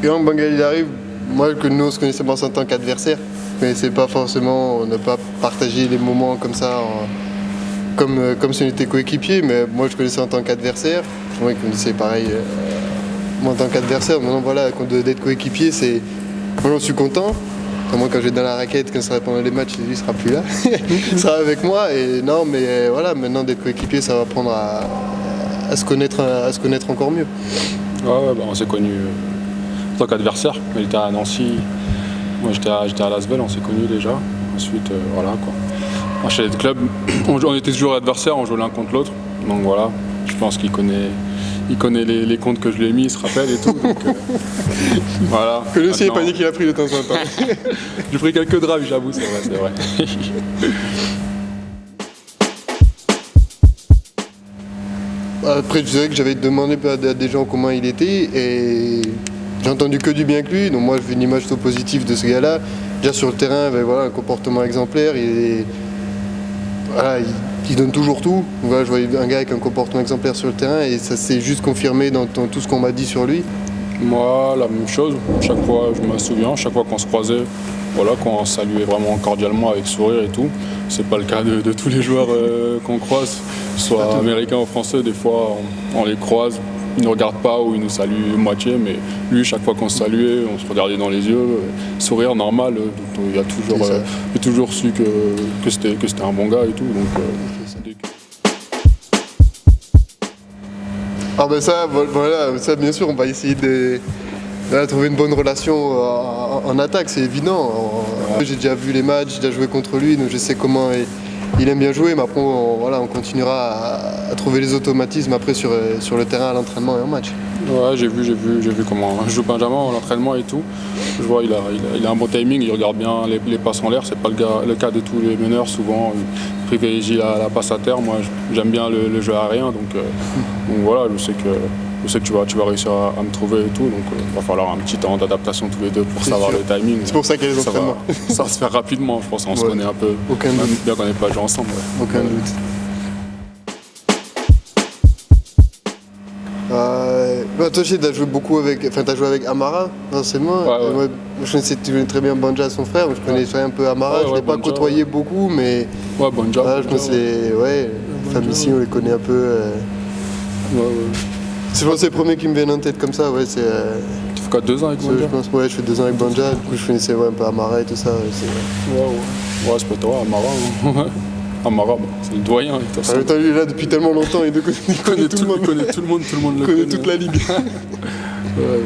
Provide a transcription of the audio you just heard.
quand Bangal il arrive, moi que nous on se connaissait en tant qu'adversaire, mais c'est pas forcément, on n'a pas partagé les moments comme ça, comme si on était coéquipiers, mais moi je connaissais en tant qu'adversaire, moi je connaissais pareil moi en tant qu'adversaire, maintenant voilà, d'être coéquipier, c'est. Moi je suis content. Moi quand je vais dans la raquette, quand ça sera pendant les matchs, lui il sera plus là, il sera avec moi, et non mais voilà, maintenant d'être coéquipier ça va apprendre à se connaître encore mieux. Ouais, bah, on s'est connus en tant qu'adversaire. Il était à Nancy, moi j'étais à Lasvel, on s'est connus déjà. Ensuite, voilà quoi. Enchaîné de club, on était toujours adversaires, on jouait l'un contre l'autre. Donc voilà, je pense qu'il connaît les comptes que je lui ai mis, il se rappelle et tout. Donc, voilà. Que lui aussi il panique qu'il a pris de temps en temps. J'ai pris quelques drives, j'avoue, c'est vrai. Après, je dirais que j'avais demandé à des gens comment il était et j'ai entendu que du bien que lui. Donc moi, je fais une image plutôt positive de ce gars-là. Déjà sur le terrain, ben, voilà, un comportement exemplaire. Il donne toujours tout. Voilà, je voyais un gars avec un comportement exemplaire sur le terrain et ça s'est juste confirmé dans tout ce qu'on m'a dit sur lui. Moi, la même chose. Chaque fois, je me souviens, chaque fois qu'on se croisait, voilà, qu'on saluait vraiment cordialement avec sourire et tout. C'est pas le cas de tous les joueurs qu'on croise, soit américains ou français. Des fois, on les croise, ils ne regardent pas ou ils nous saluent moitié, mais lui, chaque fois qu'on se saluait, on se regardait dans les yeux, sourire normal. Il a toujours su que c'était un bon gars et tout. Donc, Ah ben ça, voilà, ça bien sûr, on va essayer de trouver une bonne relation en attaque, c'est évident. J'ai déjà vu les matchs, j'ai déjà joué contre lui, donc je sais comment il aime bien jouer, mais après on continuera à trouver les automatismes après sur le terrain, à l'entraînement et en match. Ouais, j'ai vu comment joue Benjamin à l'entraînement et tout. Je vois, il a un bon timing, il regarde bien les passes en l'air. C'est pas le cas de tous les meneurs. Souvent, ils privilégient la passe à terre. Moi, j'aime bien le jeu aérien. Donc voilà, je sais que tu vas réussir à me trouver et tout. Donc il va falloir un petit temps d'adaptation tous les deux pour savoir le timing. C'est pour ça qu'il y a les entraînements. Ça va se faire rapidement, je pense. On se connaît un peu. Aucun doute. Même bien qu'on n'ait pas joué ensemble. Ouais. Aucun doute. Toi, tu as joué beaucoup t'as joué avec Amara, forcément. Ouais. Moi, je connais très bien Banja, son frère, je connaissais un peu Amara, je ne l'ai pas côtoyé beaucoup, mais. Ouais, Banja. Je pense que les femmes ici, on les connaît un peu. C'est les premiers qui me viennent en tête comme ça, ouais. Tu fais quoi, 2 ans avec Banja? Je fais 2 ans avec Banja, du coup je connaissais un peu Amara et tout ça. Ouais, c'est pas toi, Amara. Amara, c'est le doyen. Il est là depuis tellement longtemps, il connaît tout le monde. Il connaît tout le monde. Il connaît toute la ligue. Ouais.